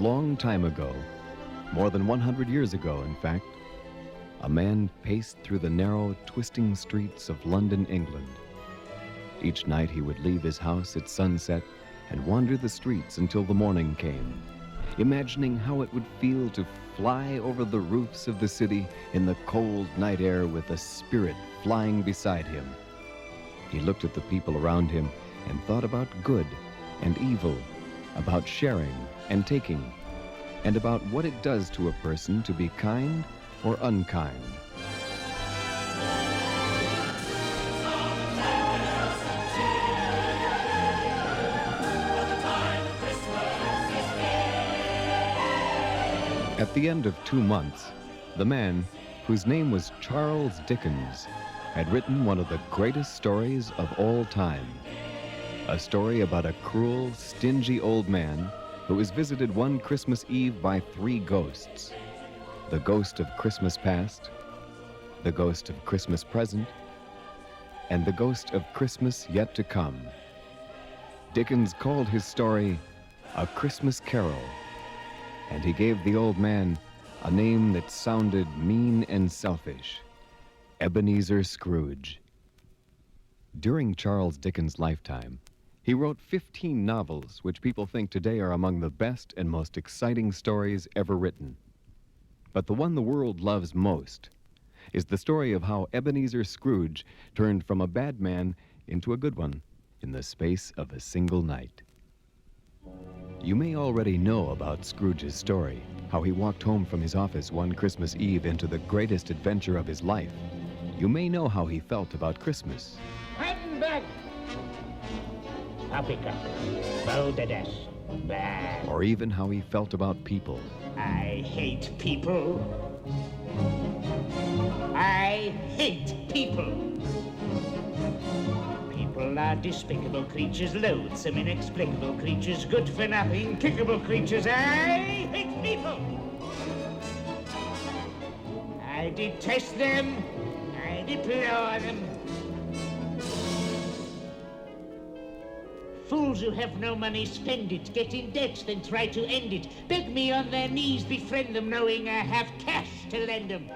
long time ago, more than 100 years ago, in fact, a man paced through the narrow, twisting streets of London, England. Each night he would leave his house at sunset and wander the streets until the morning came, imagining how it would feel to fly over the roofs of the city in the cold night air with a spirit flying beside him. He looked at the people around him and thought about good and evil, about sharing and taking, and about what it does to a person to be kind or unkind. At the end of 2 months, the man, whose name was Charles Dickens, had written one of the greatest stories of all time. A story about a cruel, stingy old man who was visited one Christmas Eve by 3 ghosts. The ghost of Christmas past, the ghost of Christmas present, and the ghost of Christmas yet to come. Dickens called his story A Christmas Carol, and he gave the old man a name that sounded mean and selfish: Ebenezer Scrooge. During Charles Dickens' lifetime, he wrote 15 novels which people think today are among the best and most exciting stories ever written. But the one the world loves most is the story of how Ebenezer Scrooge turned from a bad man into a good one in the space of a single night. You may already know about Scrooge's story, how he walked home from his office one Christmas Eve into the greatest adventure of his life. You may know how he felt about Christmas. I'm back. Poppycock, Balderdash, bad. Or even how he felt about people. I hate people. I hate people. People are despicable creatures, loathsome, inexplicable creatures, good for nothing, kickable creatures. I hate people. I detest them. I deplore them. Fools who have no money spend it, get in debt, then try to end it. Beg me on their knees, befriend them, knowing I have cash to lend them.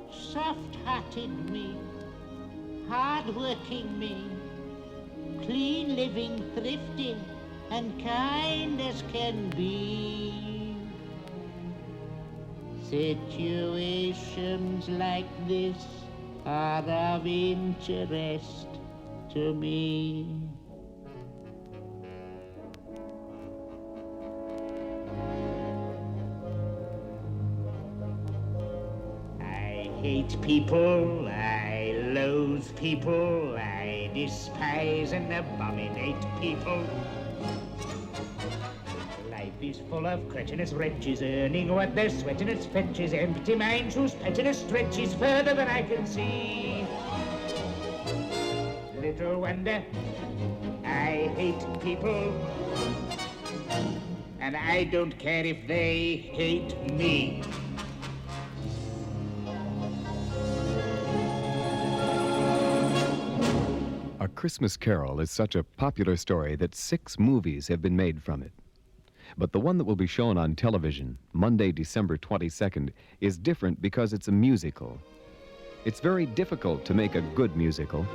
Soft-hearted me, hard-working me, clean living, thrifty, and kind as can be. Situations like this are of interest to me. I hate people, I loathe people, I despise and abominate people. Life is full of cretinous wretches, earning what they're sweating at fetches, empty minds whose pettiness stretches further than I can see. Little wonder I hate people, and I don't care if they hate me. A Christmas Carol is such a popular story that 6 movies have been made from it. But the one that will be shown on television Monday, December 22nd, is different because it's a musical. It's very difficult to make a good musical.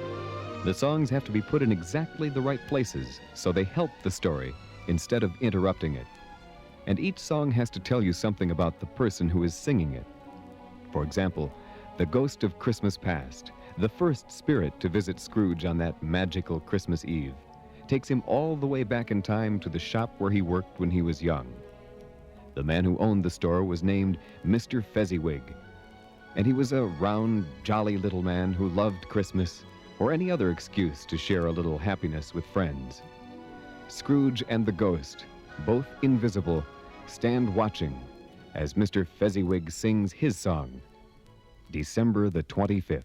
The songs have to be put in exactly the right places so they help the story instead of interrupting it. And each song has to tell you something about the person who is singing it. For example, The Ghost of Christmas Past, the first spirit to visit Scrooge on that magical Christmas Eve, takes him all the way back in time to the shop where he worked when he was young. The man who owned the store was named Mr. Fezziwig, and he was a round, jolly little man who loved Christmas or any other excuse to share a little happiness with friends. Scrooge and the ghost, both invisible, stand watching as Mr. Fezziwig sings his song, December the 25th.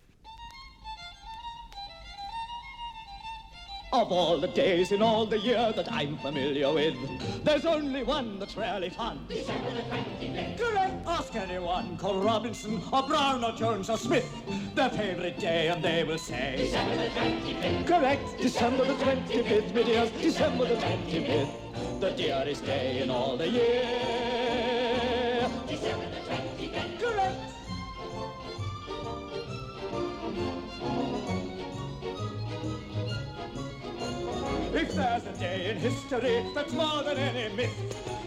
Of all the days in all the year that I'm familiar with, there's only one that's really fun. December the 25th. Correct. Ask anyone called Robinson or Brown or Jones or Smith their favorite day and they will say December the 25th. correct. December the 25th, my dears. December the 25th. The dearest day in all the year. December the 25th. Correct. If there's a day in history that's more than any myth,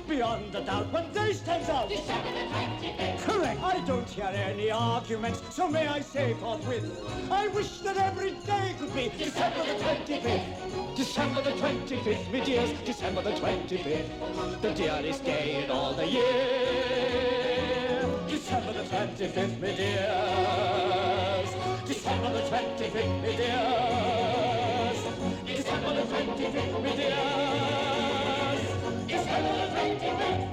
beyond a doubt, one day stands out. December the 25th. Correct. I don't hear any arguments, so may I say forthwith, I wish that every day could be December the 25th. December the 25th, my dears, December the 25th, the dearest day in all the year. December the 25th, my dears. December the 25th, my dears. December the 25th, my dears. December the 25th.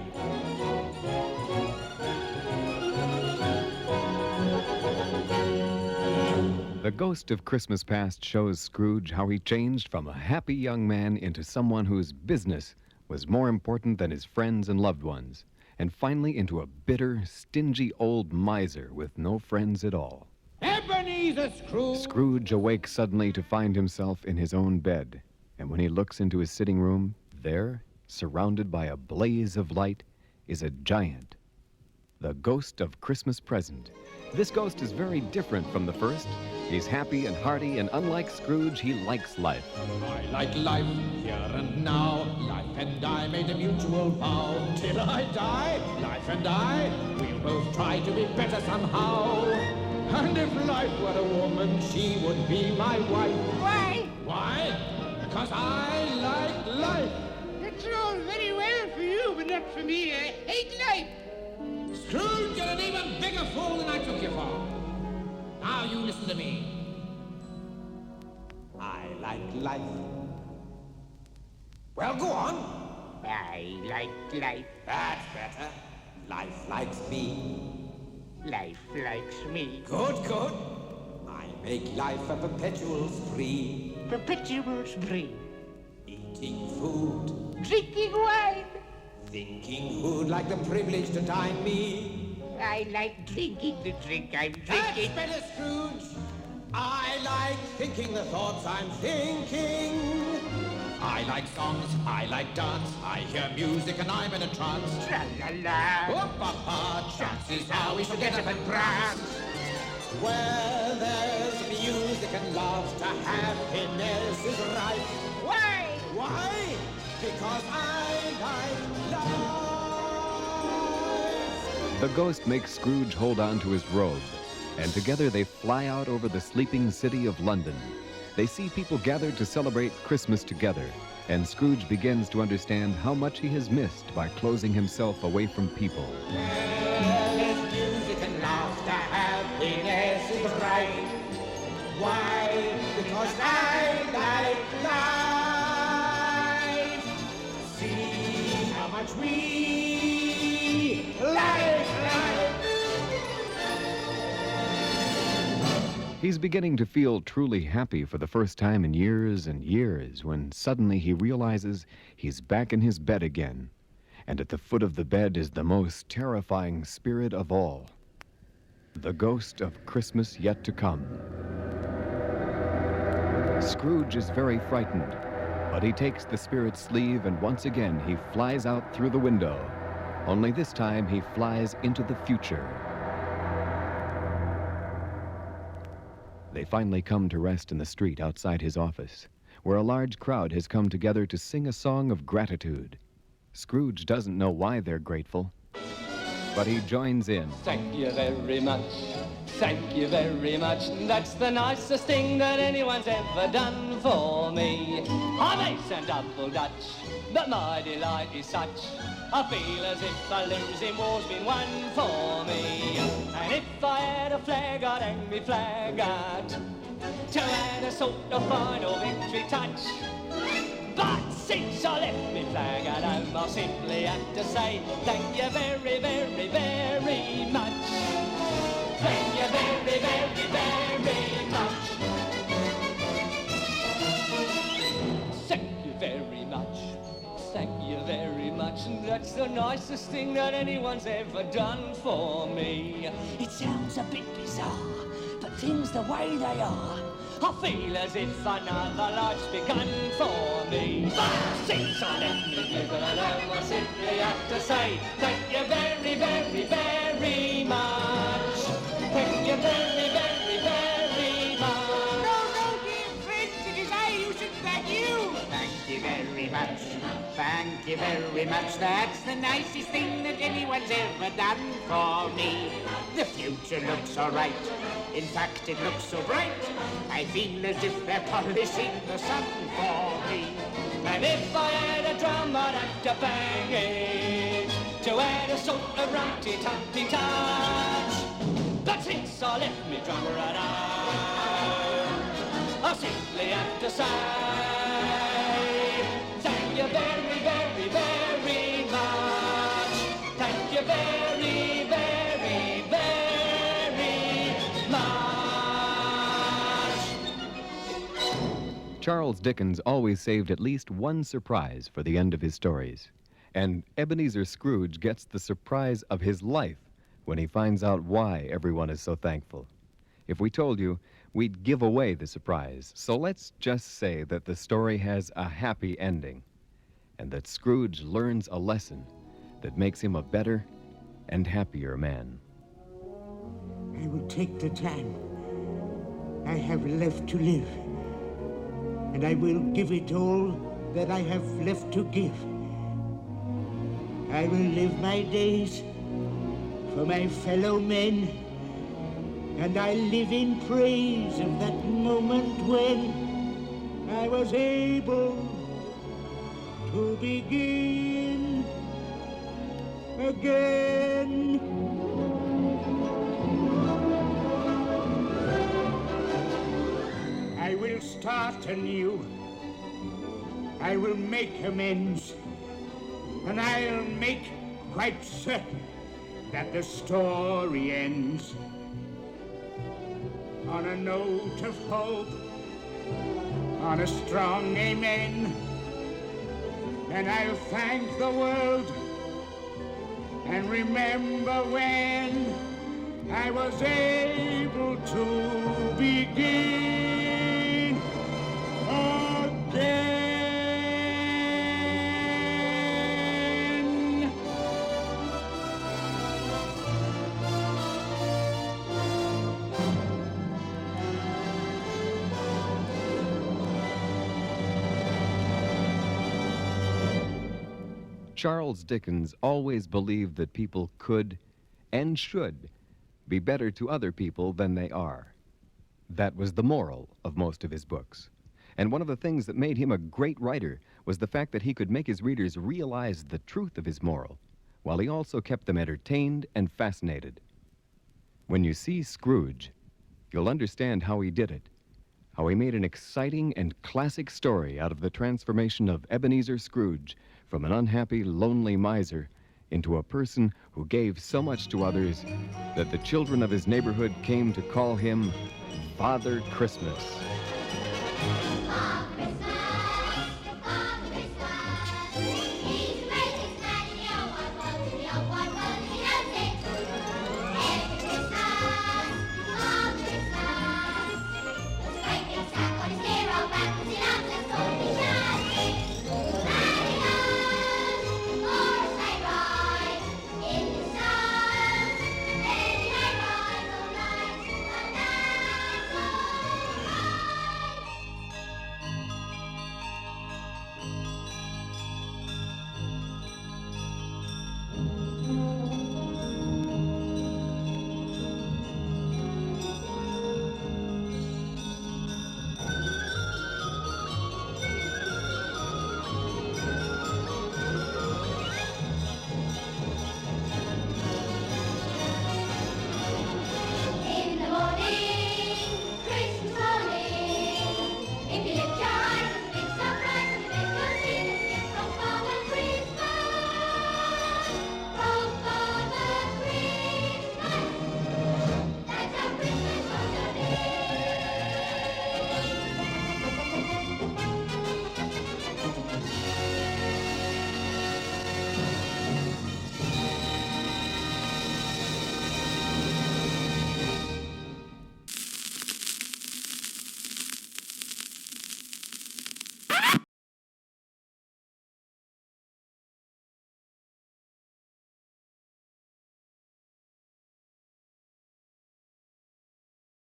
The Ghost of Christmas Past shows Scrooge how he changed from a happy young man into someone whose business was more important than his friends and loved ones, and finally into a bitter, stingy old miser with no friends at all. Ebenezer Scrooge! Scrooge awakes suddenly to find himself in his own bed, and when he looks into his sitting room, there, surrounded by a blaze of light, is a giant. The Ghost of Christmas Present. This ghost is very different from the first. He's happy and hearty, and unlike Scrooge, he likes life. I like life here and now. Life and I made a mutual vow. Till I die, life and I, we'll both try to be better somehow. And if life were a woman, she would be my wife. Why? Why? Because I like life. It's all very well for you, but not for me. I hate life. Scrooge, you're an even bigger fool than I took you for. Now you listen to me. I like life. Well, go on. I like life. That's better. Life likes me. Life likes me. Good, good. I make life a perpetual spree. Perpetual spree. Eating food, Drinking wine. thinking who'd like the privilege to dine me. I like drinking the drink I'm That's drinking. better, Scrooge. I like thinking the thoughts I'm thinking. I like songs, I like dance. I hear music and I'm in a trance. Tra-la-la. Whoop-a-pa, chances are we should get up and prance. Where there's music and laughter, happiness is right. Why? Why? Because I like life. The ghost makes Scrooge hold on to his robe, and together they fly out over the sleeping city of London. They see people gathered to celebrate Christmas together, and Scrooge begins to understand how much he has missed by closing himself away from people. Where there's music and laughter, happiness is right. Why? Because I like life. See how much we like life. He's beginning to feel truly happy for the first time in years and years when suddenly he realizes he's back in his bed again. And at the foot of the bed is the most terrifying spirit of all, the ghost of Christmas yet to come. Scrooge is very frightened, but he takes the spirit's sleeve and once again he flies out through the window. Only this time he flies into the future. They finally come to rest in the street outside his office, where a large crowd has come together to sing a song of gratitude. Scrooge doesn't know why they're grateful, but he joins in. Thank you very much. Thank you very much. That's the nicest thing that anyone's ever done for me. I'm ace and double Dutch, but my delight is such. I feel as if a losing war's been won for me. And if I had a flag, I'd hang me flag out to add a sort of final victory touch. But since I left me flag at home, I'll simply have to say thank you very, very, very much. Thank you very, very, very much. much. That's the nicest thing that anyone's ever done for me. It sounds a bit bizarre, but things the way they are, I feel as if another life's begun for me. Since I left me living alone, I simply have to say thank you very, very, very much. Thank you very, very, very much. No, dear friends, it is I who should thank you. Thank you very much. Thank you very much. That's the nicest thing that anyone's ever done for me. The future looks all right. In fact, it looks so bright. I feel as if they're polishing the sun for me. And if I had a drum, I'd have to bang it to add a sort of rumty-tumty touch. But since I left me drummer and I simply have to say thank you very, very, very much. Thank you very, very, very much. Charles Dickens always saved at least one surprise for the end of his stories. And Ebenezer Scrooge gets the surprise of his life when he finds out why everyone is so thankful. If we told you, we'd give away the surprise. So let's just say that the story has a happy ending, and that Scrooge learns a lesson that makes him a better and happier man. I will take the time I have left to live, and I will give it all that I have left to give. I will live my days for my fellow men, and I live in praise of that moment when I was able to begin again. I will start anew. I will make amends, and I'll make quite certain that the story ends on a note of hope, on a strong amen. And I'll thank the world and remember when I was able to begin again. Charles Dickens always believed that people could and should be better to other people than they are. That was the moral of most of his books. And one of the things that made him a great writer was the fact that he could make his readers realize the truth of his moral, while he also kept them entertained and fascinated. When you see Scrooge, you'll understand how he did it, how he made an exciting and classic story out of the transformation of Ebenezer Scrooge from an unhappy, lonely miser into a person who gave so much to others that the children of his neighborhood came to call him Father Christmas.